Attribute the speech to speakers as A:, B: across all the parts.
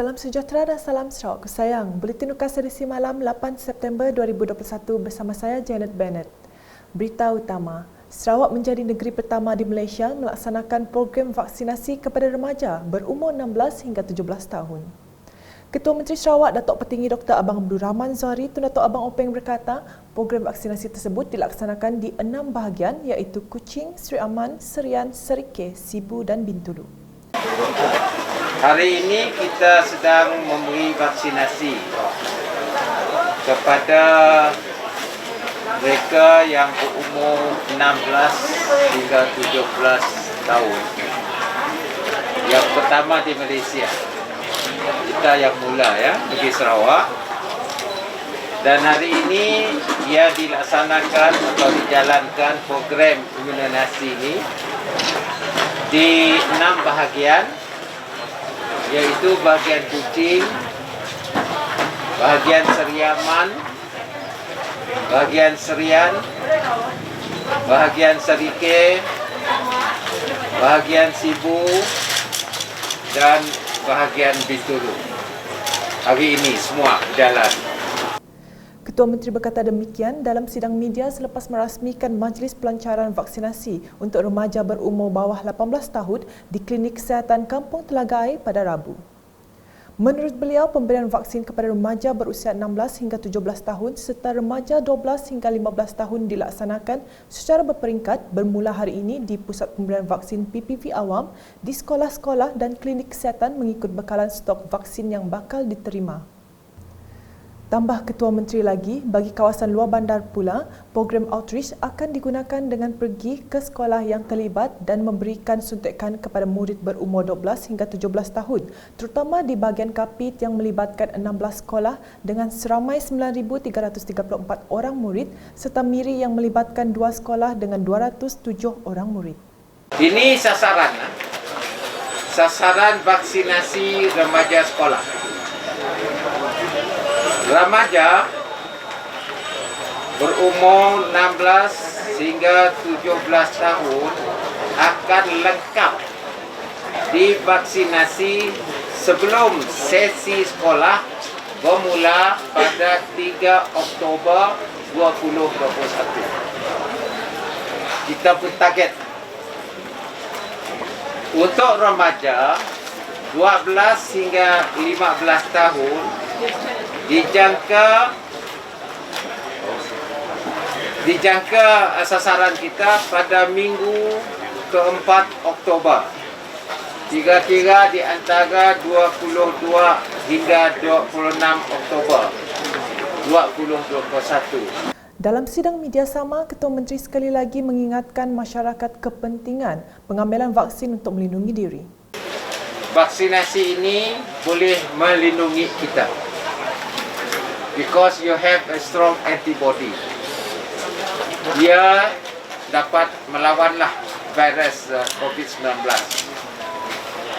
A: Salam sejahtera dan salam Sarawak sayang. Buletin UKAS edisi malam 8 September 2021 bersama saya Janet Bennett. Berita utama, Sarawak menjadi negeri pertama di Malaysia melaksanakan program vaksinasi kepada remaja berumur 16 hingga 17 tahun. Ketua Menteri Sarawak Datuk Petinggi Dr. Abang Abdul Rahman Zuhari Tun Datuk Abang Openg berkata, program vaksinasi tersebut dilaksanakan di 6 bahagian iaitu Kuching, Seri Aman, Serian, Serikeh, Sibu dan Bintulu.
B: Hari ini kita sedang memberi vaksinasi kepada mereka yang berumur 16 hingga 17 tahun. Yang pertama di Malaysia. Kita yang mula negeri Sarawak. Dan hari ini ia dilaksanakan atau dijalankan program imunisasi ini di 6 bahagian, iaitu bahagian Kuching, bahagian Seri Aman, bahagian Serian, bahagian Serikeh, bahagian Sibu dan bahagian Bintulu. Hari ini semua berjalan.
A: Ketua Menteri berkata demikian dalam sidang media selepas merasmikan majlis pelancaran vaksinasi untuk remaja berumur bawah 18 tahun di Klinik Kesihatan Kampung Telaga Air pada Rabu. Menurut beliau, pemberian vaksin kepada remaja berusia 16 hingga 17 tahun serta remaja 12 hingga 15 tahun dilaksanakan secara berperingkat bermula hari ini di Pusat Pemberian Vaksin PPV Awam, di sekolah-sekolah dan klinik kesihatan mengikut bekalan stok vaksin yang bakal diterima. Tambah Ketua Menteri lagi, bagi kawasan luar bandar pula, program outreach akan digunakan dengan pergi ke sekolah yang terlibat dan memberikan suntikan kepada murid berumur 12 hingga 17 tahun, terutama di bahagian Kapit yang melibatkan 16 sekolah dengan seramai 9,334 orang murid serta Miri yang melibatkan 2 sekolah dengan 207 orang murid.
B: Ini sasaran vaksinasi remaja sekolah. Remaja berumur 16 hingga 17 tahun akan lengkap divaksinasi sebelum sesi sekolah bermula pada 3 Oktober 2021. Kita pun target untuk remaja 12 hingga 15 tahun dijangka sasaran kita pada minggu ke-4 Oktober. Kira-kira di antara 22 hingga 26 Oktober 2021.
A: Dalam sidang media sama, Ketua Menteri sekali lagi mengingatkan masyarakat kepentingan pengambilan vaksin untuk melindungi diri.
B: Vaksinasi ini boleh melindungi kita. Because you have a strong antibody. Dia dapat melawanlah virus COVID-19.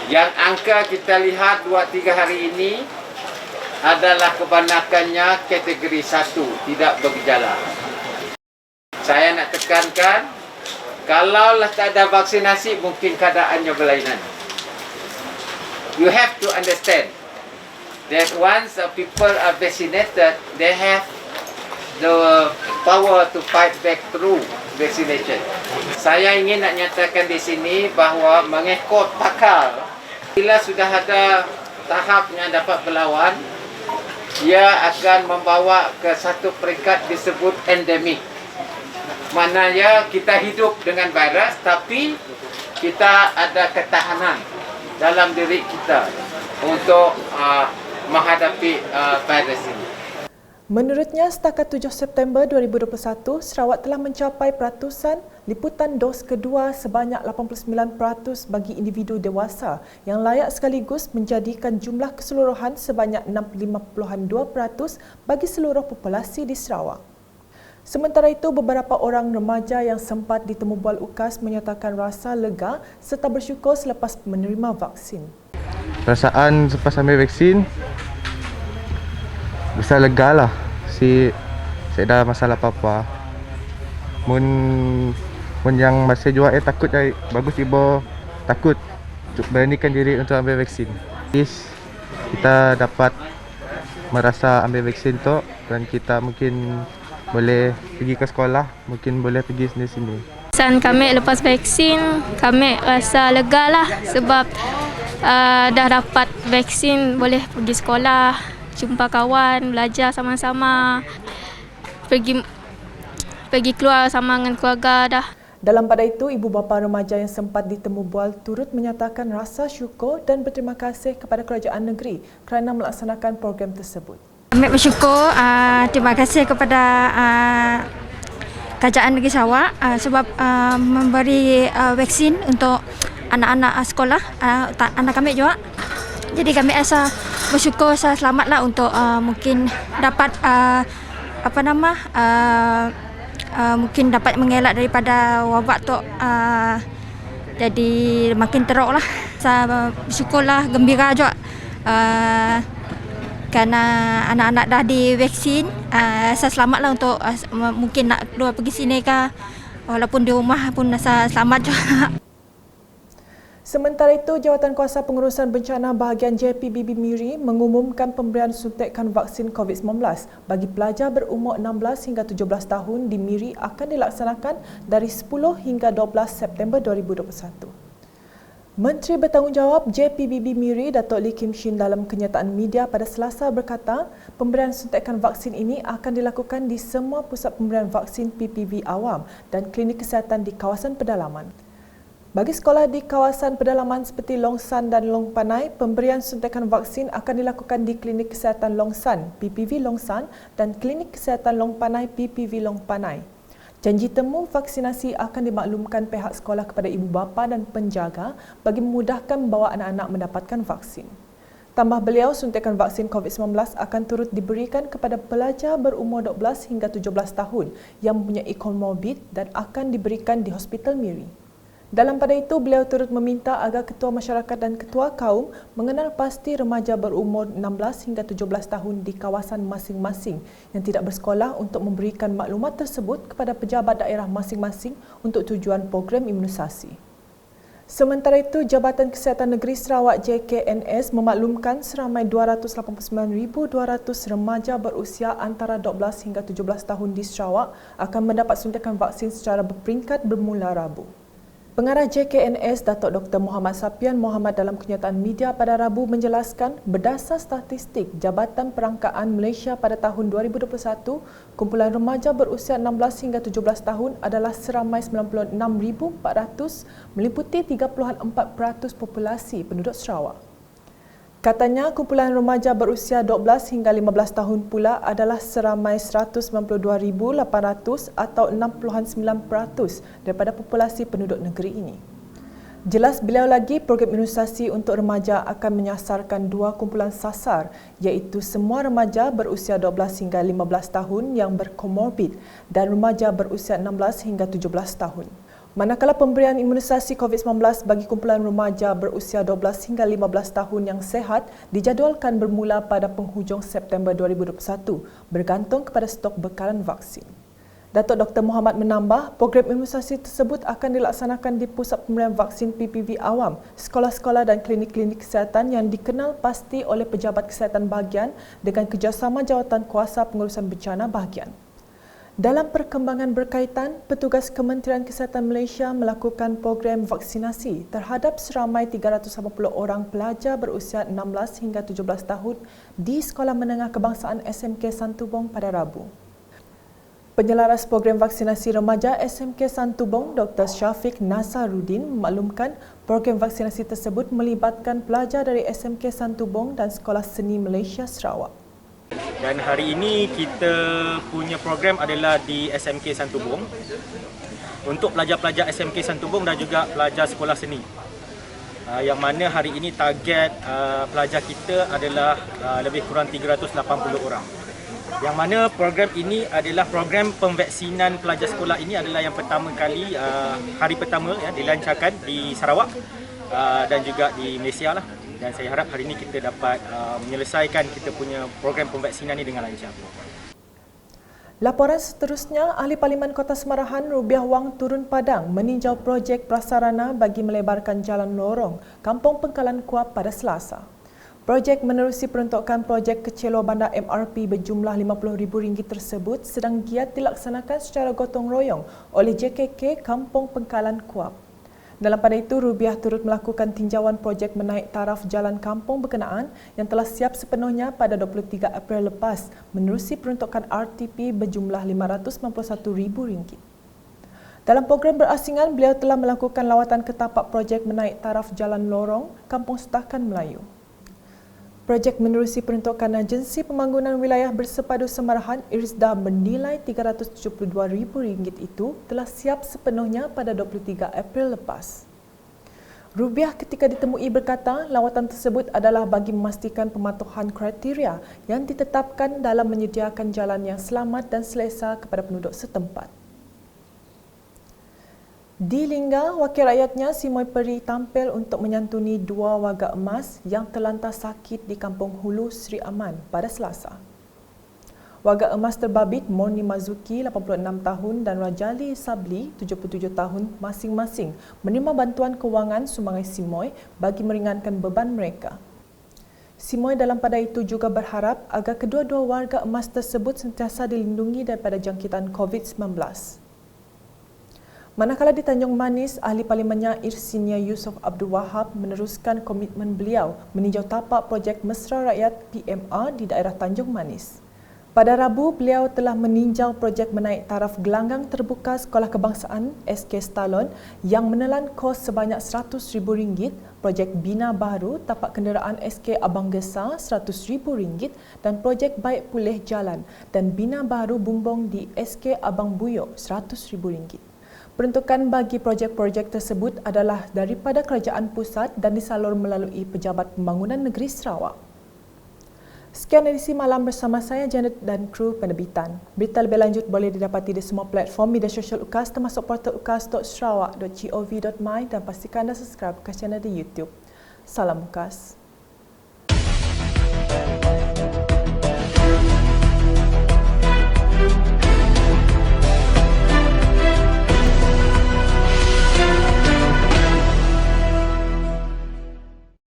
B: Yang angka kita lihat 2-3 hari ini adalah kebanyakannya kategori 1, tidak bergejala. Saya nak tekankan, kalaulah tak ada vaksinasi, mungkin keadaannya berlainan. You have to understand that once people are vaccinated, they have the power to fight back through vaccination. Saya ingin nak nyatakan di sini bahawa mengikut pakar, bila sudah ada tahap yang dapat berlawan, ia akan membawa ke satu peringkat disebut endemik. Maknanya kita hidup dengan virus, tapi kita ada ketahanan dalam diri kita untuk menghadapi virus ini.
A: Menurutnya, setakat 7 September 2021, Sarawak telah mencapai peratusan liputan dos kedua sebanyak 89% bagi individu dewasa yang layak sekaligus menjadikan jumlah keseluruhan sebanyak 65.2% bagi seluruh populasi di Sarawak. Sementara itu, beberapa orang remaja yang sempat ditemu bual UKAS menyatakan rasa lega serta bersyukur selepas menerima vaksin.
C: Perasaan selepas ambil vaksin bisa lega lah. Saya dah masalah apa-apa. Mun yang masih jual takut bagus ibu takut beranikan diri untuk ambil vaksin. kita dapat merasa ambil vaksin tu dan kita mungkin boleh pergi ke sekolah, mungkin boleh pergi sini-sini.
D: Kesan kami lepas vaksin, kami rasa lega lah sebab dah dapat vaksin, boleh pergi sekolah, jumpa kawan, belajar sama-sama, pergi keluar sama dengan keluarga dah.
A: Dalam pada itu, ibu bapa remaja yang sempat ditemu bual turut menyatakan rasa syukur dan berterima kasih kepada kerajaan negeri kerana melaksanakan program tersebut.
E: Kami bersyukur, terima kasih kepada kerajaan negeri Sarawak sebab memberi vaksin untuk anak-anak sekolah, anak kami juga. Jadi kami rasa bersyukur, selamatlah untuk mungkin dapat mungkin dapat mengelak daripada wabak tu, jadi makin teruklah. Saya bersyukurlah, gembira juga kerana anak-anak dah divaksin. Saya selamatlah untuk mungkin nak keluar pergi sini ke, walaupun di rumah pun saya selamat juga.
A: Sementara itu, Jawatankuasa Pengurusan Bencana Bahagian JPBB Miri mengumumkan pemberian suntikan vaksin COVID-19 bagi pelajar berumur 16 hingga 17 tahun di Miri akan dilaksanakan dari 10 hingga 12 September 2021. Menteri Bertanggungjawab JPBB Miri Datuk Lee Kim Shin dalam kenyataan media pada Selasa berkata, pemberian suntikan vaksin ini akan dilakukan di semua pusat pemberian vaksin PPV awam dan klinik kesihatan di kawasan pedalaman. Bagi sekolah di kawasan pedalaman seperti Long San dan Long Panai, pemberian suntikan vaksin akan dilakukan di Klinik Kesihatan Long San, PPV Long San dan Klinik Kesihatan Long Panai, PPV Long Panai. Janji temu vaksinasi akan dimaklumkan pihak sekolah kepada ibu bapa dan penjaga bagi memudahkan membawa anak-anak mendapatkan vaksin. Tambah beliau, suntikan vaksin COVID-19 akan turut diberikan kepada pelajar berumur 12 hingga 17 tahun yang mempunyai komorbid dan akan diberikan di Hospital Miri. Dalam pada itu, beliau turut meminta agar ketua masyarakat dan ketua kaum mengenal pasti remaja berumur 16 hingga 17 tahun di kawasan masing-masing yang tidak bersekolah untuk memberikan maklumat tersebut kepada pejabat daerah masing-masing untuk tujuan program imunisasi. Sementara itu, Jabatan Kesihatan Negeri Sarawak JKNS memaklumkan seramai 289,200 remaja berusia antara 12 hingga 17 tahun di Sarawak akan mendapat suntikan vaksin secara berperingkat bermula Rabu. Pengarah JKNS Datuk Dr. Muhammad Sapian Muhammad dalam kenyataan media pada Rabu menjelaskan berdasar statistik Jabatan Perangkaan Malaysia pada tahun 2021, kumpulan remaja berusia 16 hingga 17 tahun adalah seramai 96,400 meliputi 3.4% populasi penduduk Sarawak. Katanya, kumpulan remaja berusia 12 hingga 15 tahun pula adalah seramai 192,800 atau 6.9% daripada populasi penduduk negeri ini. Jelas beliau lagi, program imunisasi untuk remaja akan menyasarkan dua kumpulan sasar, iaitu semua remaja berusia 12 hingga 15 tahun yang berkomorbid dan remaja berusia 16 hingga 17 tahun. Manakala pemberian imunisasi COVID-19 bagi kumpulan remaja berusia 12 hingga 15 tahun yang sehat dijadualkan bermula pada penghujung September 2021 bergantung kepada stok bekalan vaksin. Datuk Dr. Muhammad menambah, program imunisasi tersebut akan dilaksanakan di pusat pemberian vaksin PPV awam, sekolah-sekolah dan klinik-klinik kesihatan yang dikenal pasti oleh pejabat kesihatan bahagian dengan kerjasama Jawatankuasa Pengurusan Bencana Bahagian. Dalam perkembangan berkaitan, petugas Kementerian Kesihatan Malaysia melakukan program vaksinasi terhadap seramai 380 orang pelajar berusia 16 hingga 17 tahun di Sekolah Menengah Kebangsaan SMK Santubong pada Rabu. Penyelaras program vaksinasi remaja SMK Santubong, Dr. Syafiq Nasaruddin memaklumkan program vaksinasi tersebut melibatkan pelajar dari SMK Santubong dan Sekolah Seni Malaysia Sarawak.
F: Dan hari ini kita punya program adalah di SMK Santubong untuk pelajar-pelajar SMK Santubong dan juga pelajar sekolah seni. Yang mana hari ini target pelajar kita adalah lebih kurang 380 orang. Yang mana program ini adalah program pemvaksinan pelajar sekolah ini adalah yang pertama kali hari pertama ya dilancarkan di Sarawak dan juga di Malaysia lah. Dan saya harap hari ini kita dapat menyelesaikan kita punya program pemvaksinan ini dengan lancar.
A: Laporan seterusnya, Ahli Parlimen Kota Semarahan Rubiah Wang turun padang meninjau projek prasarana bagi melebarkan jalan lorong Kampung Pengkalan Kuap pada Selasa. Projek menerusi peruntukan projek kecil bandar MRP berjumlah RM50,000 tersebut sedang giat dilaksanakan secara gotong royong oleh JKK Kampung Pengkalan Kuap. Dalam pada itu, Rubiah turut melakukan tinjauan projek menaik taraf jalan kampung berkenaan yang telah siap sepenuhnya pada 23 April lepas menerusi peruntukan RTP berjumlah RM591,000. Dalam program berasingan, beliau telah melakukan lawatan ke tapak projek menaik taraf jalan lorong Kampung Setakan Melayu. Projek menerusi peruntukan Agensi Pembangunan Wilayah Bersepadu Semarahan IRSDA bernilai RM372,000 itu telah siap sepenuhnya pada 23 April lepas. Rubiah ketika ditemui berkata lawatan tersebut adalah bagi memastikan pematuhan kriteria yang ditetapkan dalam menyediakan jalan yang selamat dan selesa kepada penduduk setempat. Di Lingga, wakil rakyatnya Simoy Peri tampil untuk menyantuni 2 warga emas yang terlantar sakit di Kampung Hulu Sri Aman pada Selasa. Warga emas terbabit Morni Mazuki 86 tahun dan Rajali Sabli 77 tahun masing-masing menerima bantuan kewangan sumbangan Simoy bagi meringankan beban mereka. Simoy dalam pada itu juga berharap agar kedua-dua warga emas tersebut sentiasa dilindungi daripada jangkitan COVID-19. Manakala di Tanjung Manis, ahli parlimennya Irsinia Yusof Abdul Wahab meneruskan komitmen beliau meninjau tapak projek Mesra Rakyat PMR di daerah Tanjung Manis. Pada Rabu, beliau telah meninjau projek menaik taraf gelanggang terbuka Sekolah Kebangsaan SK Stalon yang menelan kos sebanyak RM100,000, projek Bina Baru tapak kenderaan SK Abang Gesa RM100,000 dan projek Baik Pulih Jalan dan Bina Baru Bumbong di SK Abang Buyok RM100,000. Peruntukan bagi projek-projek tersebut adalah daripada kerajaan pusat dan disalur melalui Pejabat Pembangunan Negeri Sarawak. Sekian edisi malam bersama saya Janet dan kru penerbitan. Berita lebih lanjut boleh didapati di semua platform media sosial UKAS termasuk portal ukas.sarawak.gov.my dan pastikan anda subscribe UKAS channel di YouTube. Salam UKAS.